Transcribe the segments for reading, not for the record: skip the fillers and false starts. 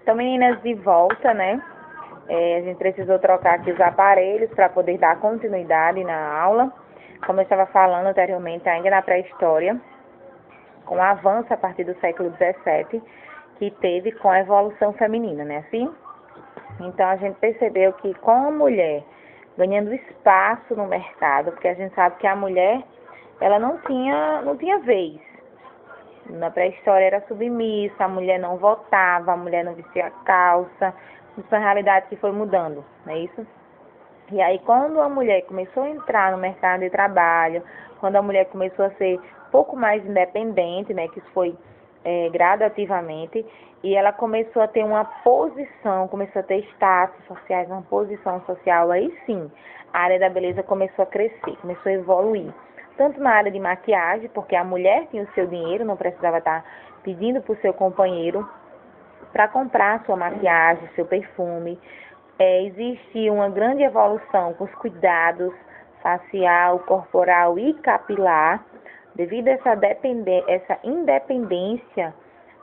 Então, meninas, de volta, né? A gente precisou trocar aqui os aparelhos para poder dar continuidade na aula. Como eu estava falando anteriormente, ainda na pré-história, com o avanço a partir do século XVII, que teve com a evolução feminina, né? Assim? Então, a gente percebeu que com a mulher ganhando espaço no mercado, porque a gente sabe que a mulher, ela não tinha vez. Na pré-história era submissa, a mulher não votava, a mulher não vestia calça. Isso é uma realidade que foi mudando, não é isso? E aí, quando a mulher começou a entrar no mercado de trabalho, quando a mulher começou a ser um pouco mais independente, né, que isso foi gradativamente, e ela começou a ter uma posição, começou a ter status sociais, uma posição social, aí sim, a área da beleza começou a crescer, começou a evoluir. Tanto na área de maquiagem, porque a mulher tinha o seu dinheiro, não precisava estar pedindo para o seu companheiro para comprar sua maquiagem, seu perfume. Existe uma grande evolução com os cuidados facial, corporal e capilar, devido a essa independência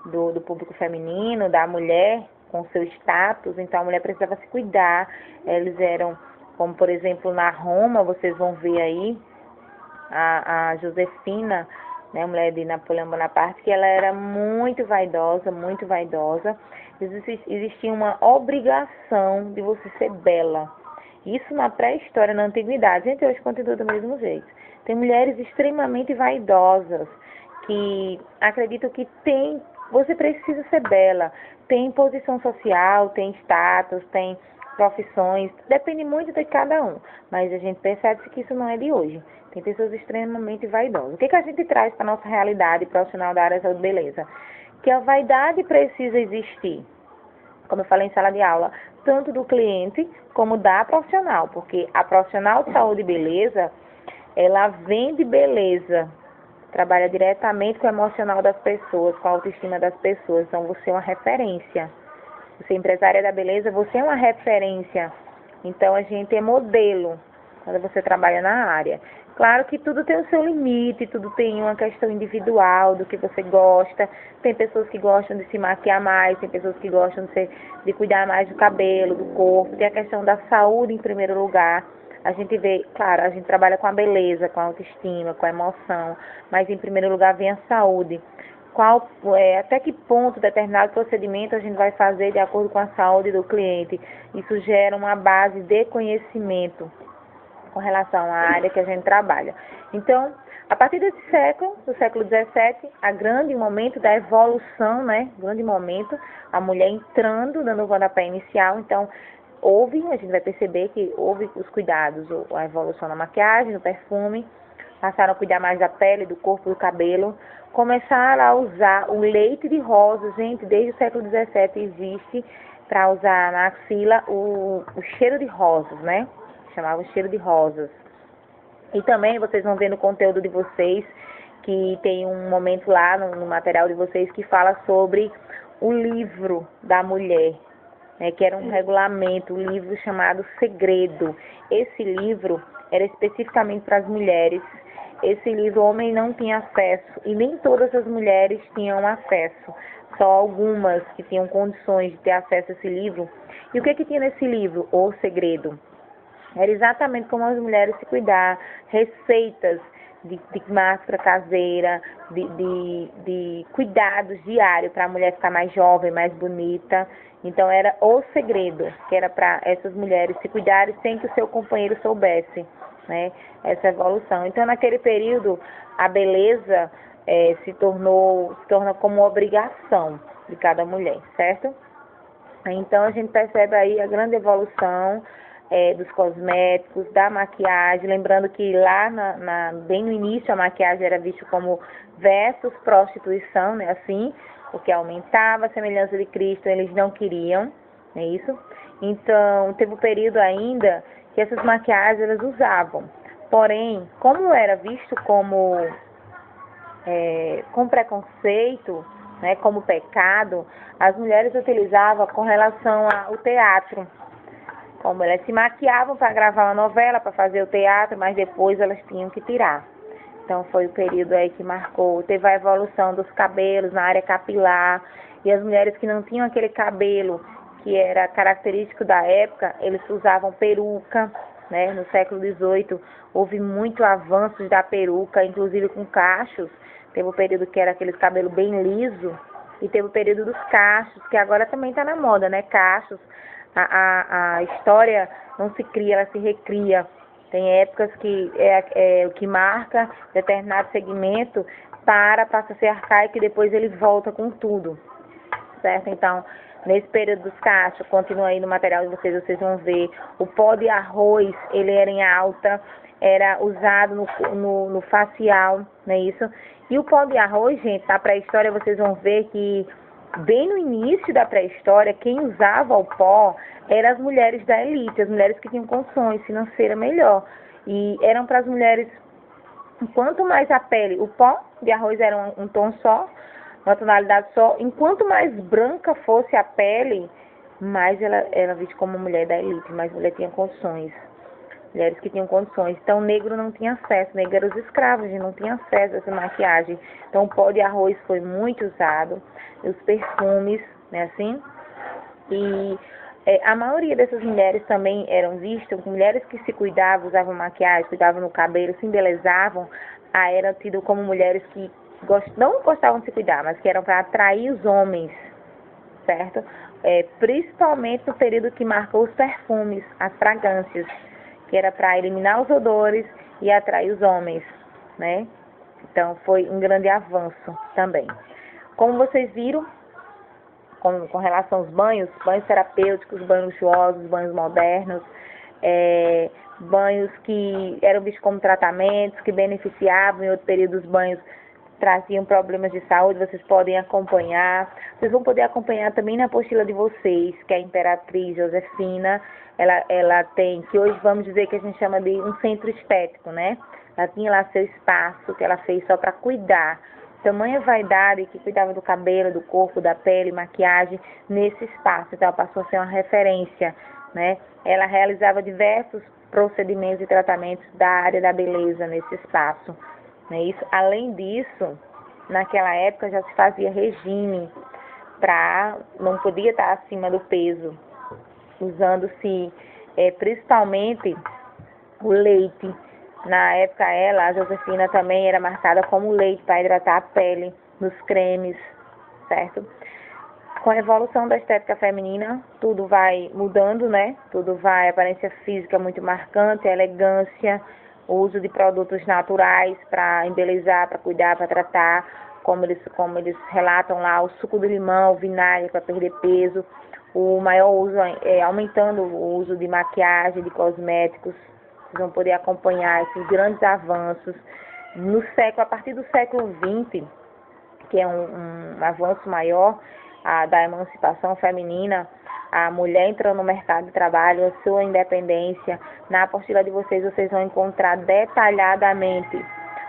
do público feminino, da mulher com seu status. Então a mulher precisava se cuidar. Eles eram, como por exemplo na Roma, vocês vão ver aí, a Josefina, né, a mulher de Napoleão Bonaparte, que ela era muito vaidosa, muito vaidosa. Existia uma obrigação de você ser bela. Isso na pré-história, na antiguidade. Gente, hoje continua do mesmo jeito. Tem mulheres extremamente vaidosas que acreditam que você precisa ser bela. Tem posição social, tem status, tem profissões, depende muito de cada um. Mas a gente percebe que isso não é de hoje. Tem pessoas extremamente vaidosas. O que a gente traz para a nossa realidade profissional da área da saúde e beleza? Que a vaidade precisa existir, como eu falei em sala de aula, tanto do cliente como da profissional, porque a profissional de saúde e beleza, ela vende beleza, trabalha diretamente com o emocional das pessoas, com a autoestima das pessoas, então você é uma referência. Você é empresária da beleza, você é uma referência, então a gente é modelo quando você trabalha na área. Claro que tudo tem o seu limite, tudo tem uma questão individual do que você gosta. Tem pessoas que gostam de se maquiar mais, tem pessoas que gostam de cuidar mais do cabelo, do corpo. Tem a questão da saúde em primeiro lugar. A gente vê, claro, a gente trabalha com a beleza, com a autoestima, com a emoção, mas em primeiro lugar vem a saúde. Até que ponto determinado procedimento a gente vai fazer de acordo com a saúde do cliente. Isso gera uma base de conhecimento com relação à área que a gente trabalha. Então, a partir desse século, do século XVII, grande momento da evolução, né? Grande momento, a mulher entrando, dando o pontapé inicial. Então, a gente vai perceber que houve os cuidados, a evolução na maquiagem, no perfume, passaram a cuidar mais da pele, do corpo, do cabelo, começaram a usar o leite de rosa. Gente, desde o século XVII existe para usar na axila o cheiro de rosas, né? Chamava cheiro de rosas. E também vocês vão ver no conteúdo de vocês que tem um momento lá no material de vocês que fala sobre o livro da mulher, né, que era um regulamento, um livro chamado Segredo. Esse livro era especificamente para as mulheres. Esse livro o homem não tinha acesso e nem todas as mulheres tinham acesso. Só algumas que tinham condições de ter acesso a esse livro. E o que tinha nesse livro? O Segredo. Era exatamente como as mulheres se cuidar, receitas de máscara caseira, de cuidados diários para a mulher ficar mais jovem, mais bonita. Então era o segredo, que era para essas mulheres se cuidarem sem que o seu companheiro soubesse, né, essa evolução. Então naquele período a beleza se torna como obrigação de cada mulher, certo? Então a gente percebe aí a grande evolução dos cosméticos, da maquiagem, lembrando que lá bem no início a maquiagem era vista como versus prostituição, né, assim, porque aumentava a semelhança de Cristo, eles não queriam, não é isso? Então, teve um período ainda que essas maquiagens elas usavam, porém, como era visto como com preconceito, né, como pecado, as mulheres utilizavam com relação ao teatro. Como elas se maquiavam para gravar uma novela, para fazer o teatro, mas depois elas tinham que tirar. Então foi o período aí que marcou, teve a evolução dos cabelos na área capilar. E as mulheres que não tinham aquele cabelo que era característico da época, eles usavam peruca, né? No século XVIII houve muito avanço da peruca, inclusive com cachos. Teve o período que era aquele cabelo bem liso, e teve o período dos cachos, que agora também está na moda, né? Cachos. A história não se cria, ela se recria. Tem épocas que é o que marca determinado segmento, passa a ser arcaico e depois ele volta com tudo, certo? Então, nesse período dos cachos, continua aí no material de vocês vão ver, o pó de arroz, ele era em alta, era usado no facial, não é isso? E o pó de arroz, gente, na pré-história vocês vão ver que bem no início da pré-história, quem usava o pó eram as mulheres da elite, as mulheres que tinham condições financeiras melhor. E eram para as mulheres, quanto mais a pele, o pó de arroz era um tom só, uma tonalidade só, enquanto mais branca fosse a pele, mais ela era vista como mulher da elite, mais mulher tinha condições. Mulheres que tinham condições. Então, o negro não tinha acesso, negro eram os escravos, não tinha acesso a essa maquiagem. Então, o pó de arroz foi muito usado, os perfumes, né, assim. E a maioria dessas mulheres também eram vistas, mulheres que se cuidavam, usavam maquiagem, cuidavam no cabelo, se embelezavam, eram tidas como mulheres que não gostavam de se cuidar, mas que eram para atrair os homens, certo? Principalmente no período que marcou os perfumes, as fragrâncias, que era para eliminar os odores e atrair os homens, né? Então, foi um grande avanço também. Como vocês viram, com relação aos banhos terapêuticos, banhos luxuosos, banhos modernos, banhos que eram vistos como tratamentos, que beneficiavam, em outro período os banhos traziam problemas de saúde, vocês podem acompanhar. Vocês vão poder acompanhar também na apostila de vocês, que a Imperatriz Josefina, ela tem, que hoje vamos dizer que a gente chama de um centro estético, né? Ela tinha lá seu espaço, que ela fez só para cuidar. Tamanha vaidade que cuidava do cabelo, do corpo, da pele, maquiagem, nesse espaço. Então, ela passou a ser uma referência, né? Ela realizava diversos procedimentos e tratamentos da área da beleza nesse espaço. Né? Isso, além disso, naquela época já se fazia regime, não podia estar acima do peso, usando-se principalmente o leite. Na época a Josefina também era marcada como leite para hidratar a pele, nos cremes, certo? Com a evolução da estética feminina, tudo vai mudando, né? A aparência física muito marcante, a elegância, o uso de produtos naturais para embelezar, para cuidar, para tratar, como eles relatam lá, o suco do limão, o vinagre para perder peso, o maior uso, aumentando o uso de maquiagem, de cosméticos. Vocês vão poder acompanhar esses grandes avanços. A partir do século XX, que é um avanço maior da emancipação feminina, a mulher entrando no mercado de trabalho, a sua independência. Na apostila de vocês vão encontrar detalhadamente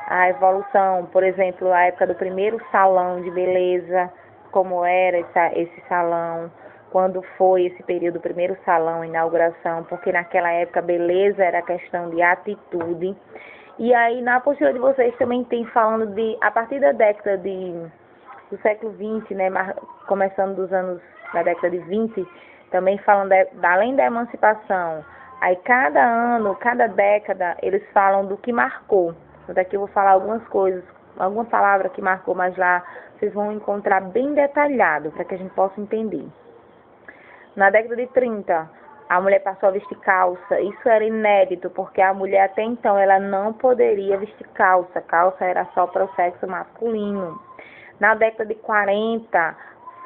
a evolução, por exemplo, a época do primeiro salão de beleza, como era esse salão, quando foi esse período do primeiro salão, inauguração, porque naquela época beleza era questão de atitude. E aí na apostila de vocês também tem falando a partir da década do século XX, né, começando da década de 20, também falando além da emancipação. Aí cada ano, cada década, eles falam do que marcou. Então daqui eu vou falar algumas coisas, alguma palavra que marcou, mas lá vocês vão encontrar bem detalhado, para que a gente possa entender. Na década de 30, a mulher passou a vestir calça. Isso era inédito, porque a mulher até então ela não poderia vestir calça. Calça era só para o sexo masculino. Na década de 40,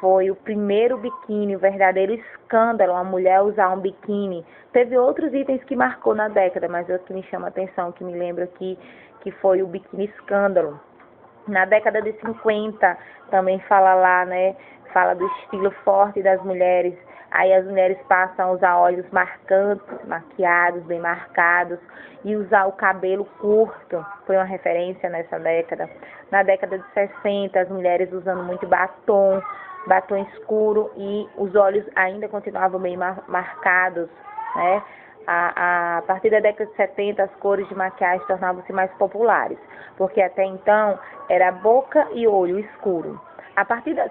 foi o primeiro biquíni, o verdadeiro escândalo, a mulher usar um biquíni. Teve outros itens que marcou na década, mas outro que me chama a atenção, que me lembro aqui, que foi o biquíni escândalo. Na década de 50, também fala lá, né, fala do estilo forte das mulheres. Aí as mulheres passam a usar olhos marcantes, maquiados, bem marcados, e usar o cabelo curto, foi uma referência nessa década. Na década de 60, as mulheres usando muito batom escuro, e os olhos ainda continuavam bem marcados, né? A partir da década de 70, as cores de maquiagem tornavam-se mais populares, porque até então era boca e olho escuro.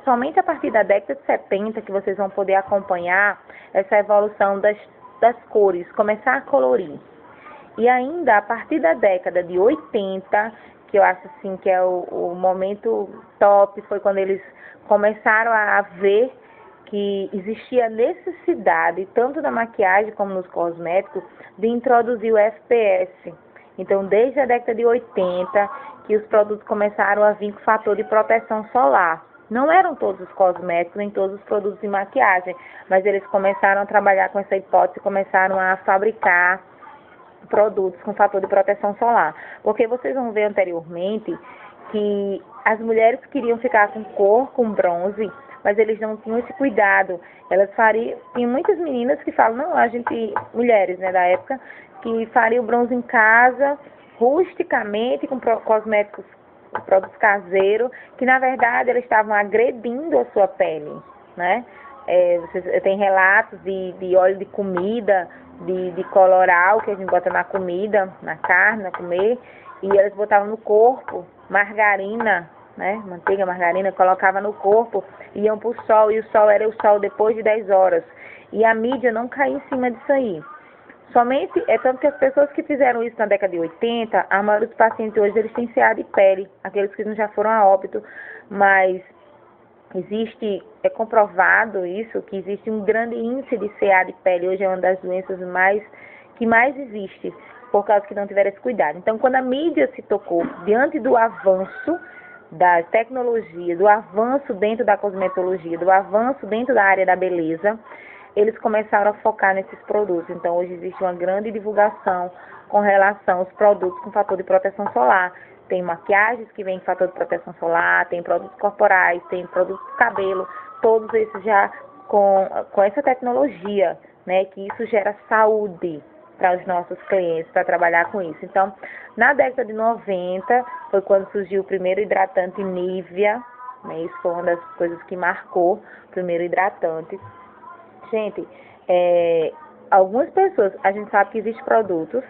Somente a partir da década de 70 que vocês vão poder acompanhar essa evolução das cores, começar a colorir. E ainda a partir da década de 80, que eu acho assim que é o momento top, foi quando eles começaram a ver que existia necessidade, tanto na maquiagem como nos cosméticos, de introduzir o FPS. Então, desde a década de 80, que os produtos começaram a vir com fator de proteção solar. Não eram todos os cosméticos, nem todos os produtos de maquiagem, mas eles começaram a trabalhar com essa hipótese, começaram a fabricar produtos com fator de proteção solar. Porque vocês vão ver anteriormente que as mulheres queriam ficar com cor, com bronze, mas eles não tinham esse cuidado. Tem muitas meninas que falam, não, mulheres, né, da época, que fariam bronze em casa, rusticamente, com cosméticos, produtos caseiros, que na verdade elas estavam agredindo a sua pele, né? Tem relatos de óleo de comida, de coloral que a gente bota na comida, na carne, a comer, e elas botavam no corpo margarina, né? Manteiga, margarina, colocava no corpo, iam para o sol, e o sol era o sol depois de 10 horas. E a mídia não caía em cima disso aí. Tanto que as pessoas que fizeram isso na década de 80, a maioria dos pacientes hoje, eles têm CA de pele, aqueles que não já foram a óbito, mas é comprovado isso, que existe um grande índice de CA de pele, hoje é uma das doenças que mais existe, por causa que não tiveram esse cuidado. Então, quando a mídia se tocou diante do avanço da tecnologia, do avanço dentro da cosmetologia, do avanço dentro da área da beleza, eles começaram a focar nesses produtos. Então, hoje existe uma grande divulgação com relação aos produtos com fator de proteção solar. Tem maquiagens que vêm com fator de proteção solar, tem produtos corporais, tem produtos de cabelo, todos esses já com essa tecnologia, né, que isso gera saúde para os nossos clientes, para trabalhar com isso. Então, na década de 90, foi quando surgiu o primeiro hidratante Nivea, né, isso foi uma das coisas que marcou o primeiro hidratante. Gente, algumas pessoas, a gente sabe que existem produtos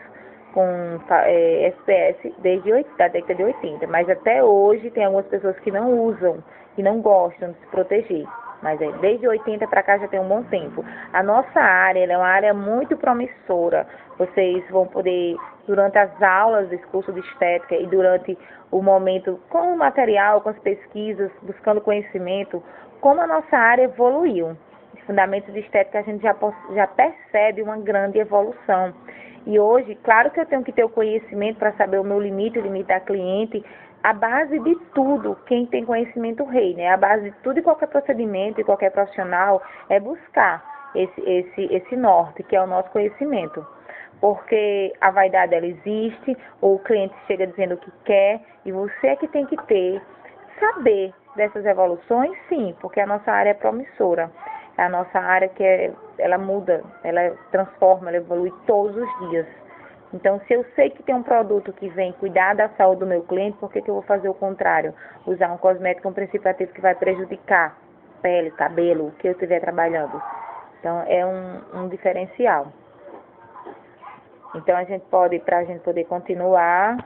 com SPS desde a década de 80, mas até hoje tem algumas pessoas que não usam, que não gostam de se proteger. Mas desde 80 para cá já tem um bom tempo. A nossa área ela é uma área muito promissora. Vocês vão poder, durante as aulas desse curso de estética e durante o momento com o material, com as pesquisas, buscando conhecimento, como a nossa área evoluiu. Fundamentos de estética, a gente já percebe uma grande evolução. E hoje, claro que eu tenho que ter o conhecimento para saber o meu limite, o limite da cliente. A base de tudo, quem tem conhecimento rei, né? A base de tudo e qualquer procedimento e qualquer profissional é buscar esse norte, que é o nosso conhecimento. Porque a vaidade, ela existe, o cliente chega dizendo o que quer, e você é que tem que saber dessas evoluções, sim, porque a nossa área é promissora. A nossa área ela muda, ela transforma, ela evolui todos os dias. Então, se eu sei que tem um produto que vem cuidar da saúde do meu cliente, por que eu vou fazer o contrário? Usar um cosmético, um princípio ativo que vai prejudicar pele, cabelo, o que eu estiver trabalhando. Então, é um diferencial. Então, para a gente poder continuar,